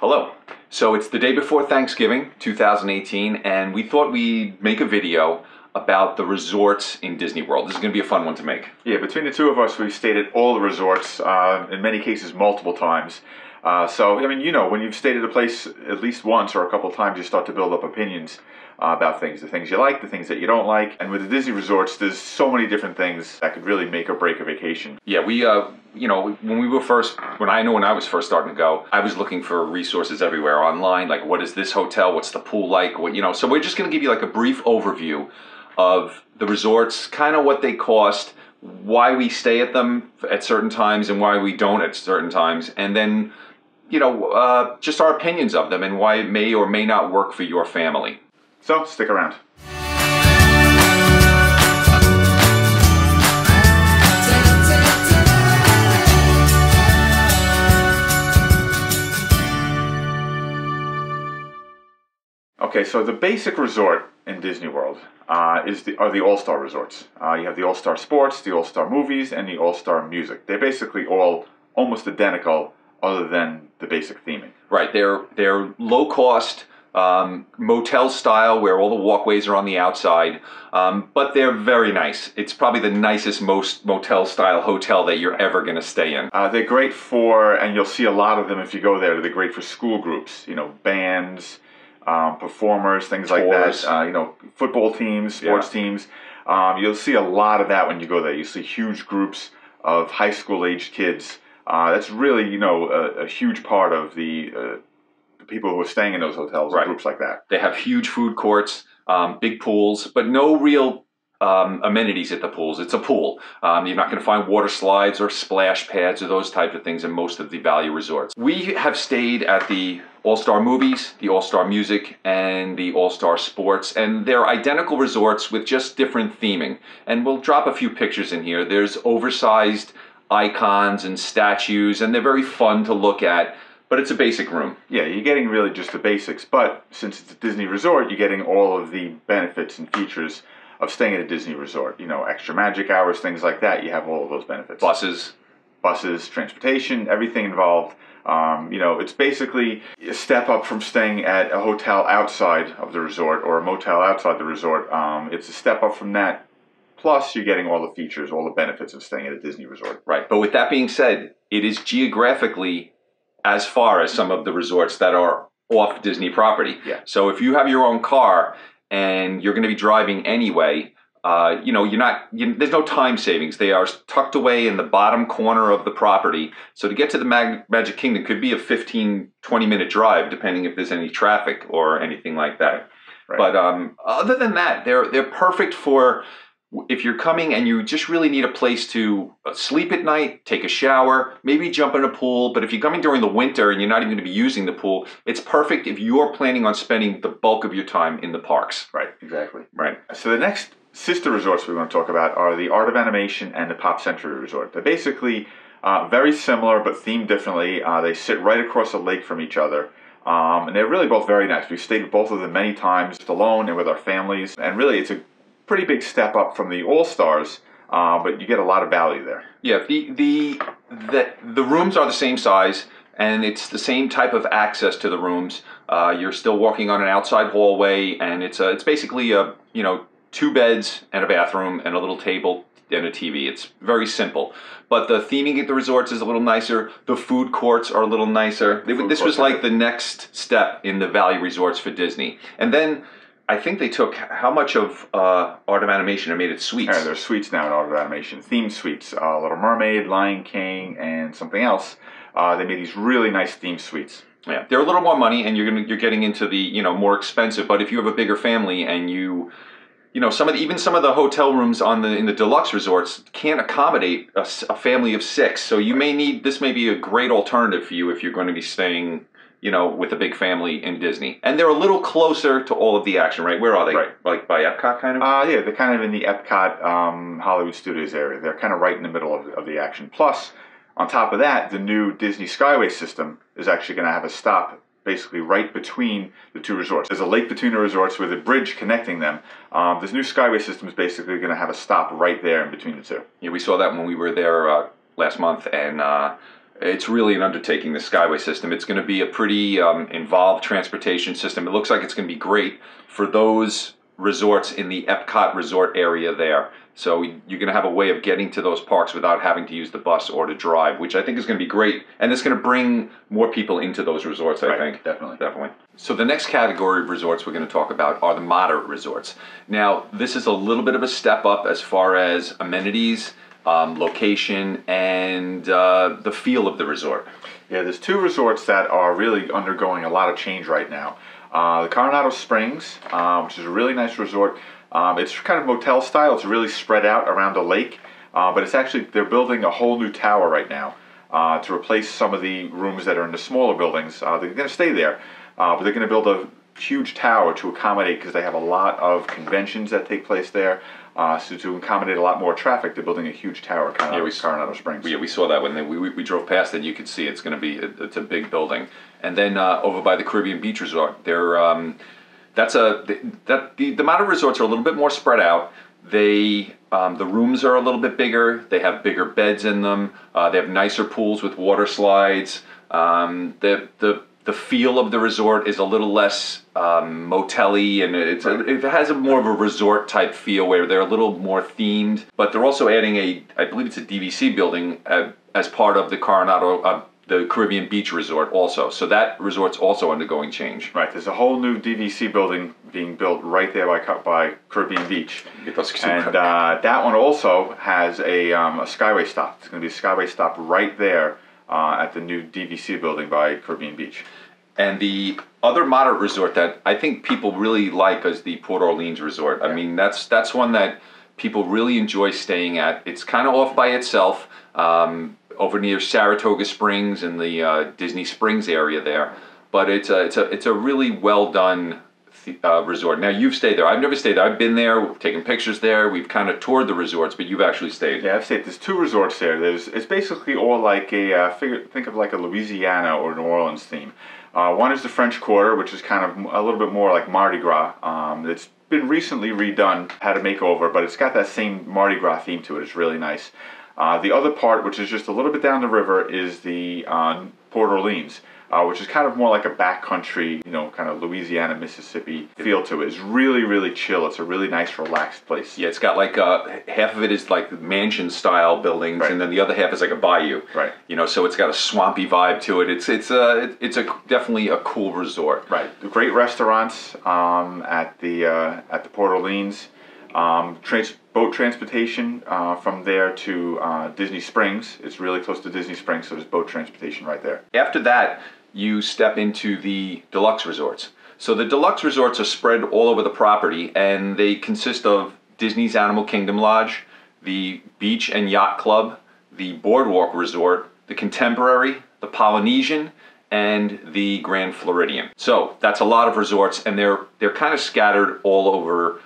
Hello. So it's the day before Thanksgiving, 2018, and we thought we'd make a video about the resorts in Disney World. This is going to be a fun one to make. Yeah, between the two of us, we've stayed at all the resorts, in many cases multiple times. So, I mean, you know, when you've stayed at a place at least once or a couple of times, you start to build up opinions about things. The things you like, the things that you don't like. And with the Disney resorts, there's so many different things that could really make or break a vacation. Yeah, we, you know, when I was first starting to go, I was looking for resources everywhere online. Like, what is this hotel? What's the pool like? What, you know, so we're just going to give you like a brief overview of the resorts, kind of what they cost, why we stay at them at certain times and why we don't at certain times, and then, you know, just our opinions of them and why it may or may not work for your family. So, stick around. Okay, so the basic resort in Disney World are the All-Star resorts. You have the All-Star Sports, the All-Star Movies, and the All-Star Music. They're basically all almost identical other than the basic theming. Right, they're low-cost, motel style where all the walkways are on the outside, but they're very nice. It's probably the nicest, most motel style hotel that you're ever going to stay in. They're great for, and you'll see a lot of them if you go there, they're great for school groups, you know, bands, performers, things like that, you know, football teams, sports teams. You'll see a lot of that when you go there. You see huge groups of high school aged kids. That's really, you know, a huge part of the people who are staying in those hotels, right. Groups like that. They have huge food courts, big pools, but no real amenities at the pools. It's a pool. You're not going to find water slides or splash pads or those types of things in most of the value resorts. We have stayed at the All-Star Movies, the All-Star Music, and the All-Star Sports, and they're identical resorts with just different theming. And we'll drop a few pictures in here. There's oversized icons and statues, and they're very fun to look at. But it's a basic room. Yeah, you're getting really just the basics. But since it's a Disney resort, you're getting all of the benefits and features of staying at a Disney resort. You know, extra magic hours, things like that. You have all of those benefits. Buses, transportation, everything involved. You know, it's basically a step up from staying at a hotel outside of the resort or a motel outside the resort. It's a step up from that. Plus, you're getting all the features, all the benefits of staying at a Disney resort. Right. But with that being said, it is geographically as far as some of the resorts that are off Disney property. Yeah. So if you have your own car and you're going to be driving anyway, you know, there's no time savings. They are tucked away in the bottom corner of the property. So to get to the Magic Kingdom could be a 15, 20-minute drive, depending if there's any traffic or anything like that. Right. But other than that, they're perfect for if you're coming and you just really need a place to sleep at night, take a shower, maybe jump in a pool. But if you're coming during the winter and you're not even going to be using the pool, it's perfect if you're planning on spending the bulk of your time in the parks. Right, exactly. Right. So the next sister resorts we want to talk about are the Art of Animation and the Pop Century Resort. They're basically very similar but themed differently. They sit right across a lake from each other. And they're really both very nice. We've stayed with both of them many times, alone and with our families. And really, it's a pretty big step up from the All-Stars, but you get a lot of value there. Yeah, the rooms are the same size, and it's the same type of access to the rooms. You're still walking on an outside hallway, and it's basically you know, 2 beds and a bathroom and a little table and a TV. It's very simple. But the theming at the resorts is a little nicer. The food courts are a little nicer. This was like the next step in the value resorts for Disney. And then I think they took how much of Art of Animation and made it suites. Yeah, there's suites now in Art of Animation. Themed suites. Little Mermaid, Lion King, and something else. They made these really nice themed suites. Yeah, they're a little more money, and you're getting into the, you know, more expensive. But if you have a bigger family and you know, even some of the hotel rooms in the deluxe resorts can't accommodate a family of 6. So this may be a great alternative for you if you're going to be staying, you know, with a big family in Disney. And they're a little closer to all of the action, right? Where are they? Right. Like by Epcot, kind of? Yeah, they're kind of in the Epcot Hollywood Studios area. They're kind of right in the middle of the action. Plus, on top of that, the new Disney Skyway system is actually going to have a stop basically right between the two resorts. There's a lake between the resorts with a bridge connecting them. This new Skyway system is basically going to have a stop right there in between the two. Yeah, we saw that when we were there last month, and It's really an undertaking, the Skyway system. It's going to be a pretty involved transportation system. It looks like it's going to be great for those resorts in the Epcot resort area there. So you're going to have a way of getting to those parks without having to use the bus or to drive, which I think is going to be great. And it's going to bring more people into those resorts, I think. Definitely. So the next category of resorts we're going to talk about are the moderate resorts. Now, this is a little bit of a step up as far as amenities, location, and the feel of the resort. Yeah, there's two resorts that are really undergoing a lot of change right now. The Coronado Springs, which is a really nice resort. It's kind of motel style. It's really spread out around a lake, but it's actually, they're building a whole new tower right now to replace some of the rooms that are in the smaller buildings. They're going to stay there, but they're going to build a huge tower to accommodate, because they have a lot of conventions that take place there. So to accommodate a lot more traffic, they're building a huge tower, Coronado Springs. Yeah, we saw that when we drove past it. You could see it's going to be it's a big building. And then over by the Caribbean Beach Resort, the moderate resorts are a little bit more spread out. The rooms are a little bit bigger. They have bigger beds in them. They have nicer pools with water slides. The feel of the resort is a little less motel-y, and it has a more of a resort type feel where they're a little more themed. But they're also adding I believe it's a DVC building as part of the the Caribbean Beach Resort also. So that resort's also undergoing change. Right, there's a whole new DVC building being built right there by Caribbean Beach. Get those and that one also has a Skyway stop. It's going to be a Skyway stop right there at the new DVC building by Caribbean Beach. And the other moderate resort that I think people really like is the Port Orleans Resort. I mean, that's one that people really enjoy staying at. It's kind of off by itself, over near Saratoga Springs and the Disney Springs area there. But it's a really well done resort. Now, you've stayed there. I've never stayed there. I've been there, we've taken pictures there, we've kind of toured the resorts, but you've actually stayed. Yeah, I've stayed. There's two resorts there. It's basically all like think of like a Louisiana or New Orleans theme. One is the French Quarter, which is kind of a little bit more like Mardi Gras. It's been recently redone, had a makeover, but it's got that same Mardi Gras theme to it. It's really nice. The other part, which is just a little bit down the river, is the Port Orleans, which is kind of more like a backcountry, kind of Louisiana, Mississippi feel to it. It's really, really chill. It's a really nice, relaxed place. Yeah, it's got like half of it is like mansion-style buildings, and then the other half is like a bayou. Right. So it's got a swampy vibe to it. It's definitely a cool resort. Right. Great restaurants at the Port Orleans. Boat transportation from there to Disney Springs. It's really close to Disney Springs, so there's boat transportation right there. After that, you step into the deluxe resorts. So the deluxe resorts are spread all over the property, and they consist of Disney's Animal Kingdom Lodge, the Beach and Yacht Club, the Boardwalk Resort, the Contemporary, the Polynesian, and the Grand Floridian. So that's a lot of resorts, and they're kind of scattered all over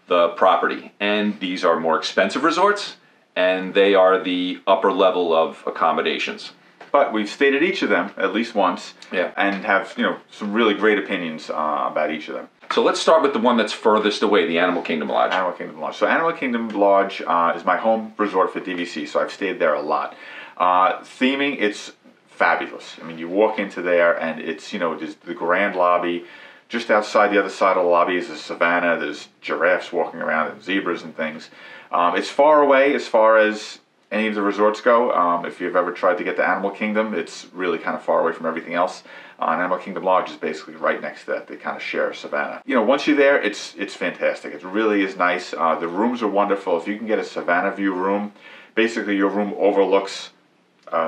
the property. And these are more expensive resorts, and they are the upper level of accommodations. But we've stayed at each of them at least once, yeah, and have some really great opinions about each of them. So let's start with the one that's furthest away, the Animal Kingdom Lodge. Animal Kingdom Lodge. So Animal Kingdom Lodge is my home resort for DVC, so I've stayed there a lot. Theming, it's fabulous. I mean, you walk into there, and it's there's the grand lobby. Just outside the other side of the lobby is a savannah. There's giraffes walking around and zebras and things. It's far away as far as any of the resorts go. If you've ever tried to get to Animal Kingdom, it's really kind of far away from everything else. Animal Kingdom Lodge is basically right next to that. They kind of share a savannah. Once you're there, it's fantastic. It really is nice. The rooms are wonderful. If you can get a savannah view room, basically your room overlooks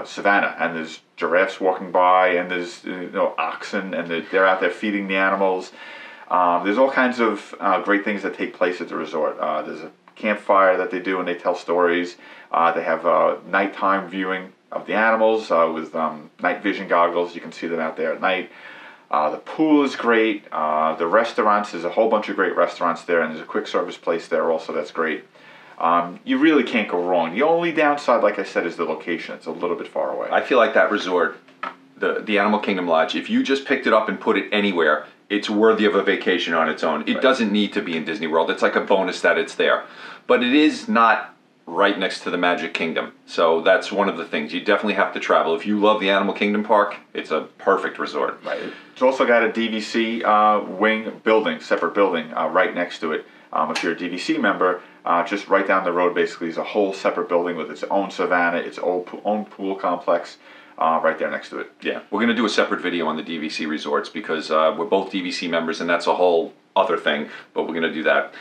savannah, and there's giraffes walking by, and there's oxen, and they're out there feeding the animals. There's all kinds of great things that take place at the resort. There's a campfire that they do, and they tell stories. They have nighttime viewing of the animals with night vision goggles. You can see them out there at night. The pool is great. The restaurants, there's a whole bunch of great restaurants there, and there's a quick service place there also that's great. You really can't go wrong. The only downside, like I said, is the location. It's a little bit far away. I feel like that resort, the Animal Kingdom Lodge, if you just picked it up and put it anywhere, it's worthy of a vacation on its own. It doesn't need to be in Disney World. It's like a bonus that it's there. But it is not right next to the Magic Kingdom. So that's one of the things. You definitely have to travel. If you love the Animal Kingdom Park, it's a perfect resort. Right. It's also got a DVC wing building, separate building, right next to it. If you're a DVC member, just right down the road basically is a whole separate building with its own savannah, its own pool complex. Right there next to it. Yeah, we're going to do a separate video on the DVC resorts because we're both DVC members and that's a whole other thing, but we're going to do that.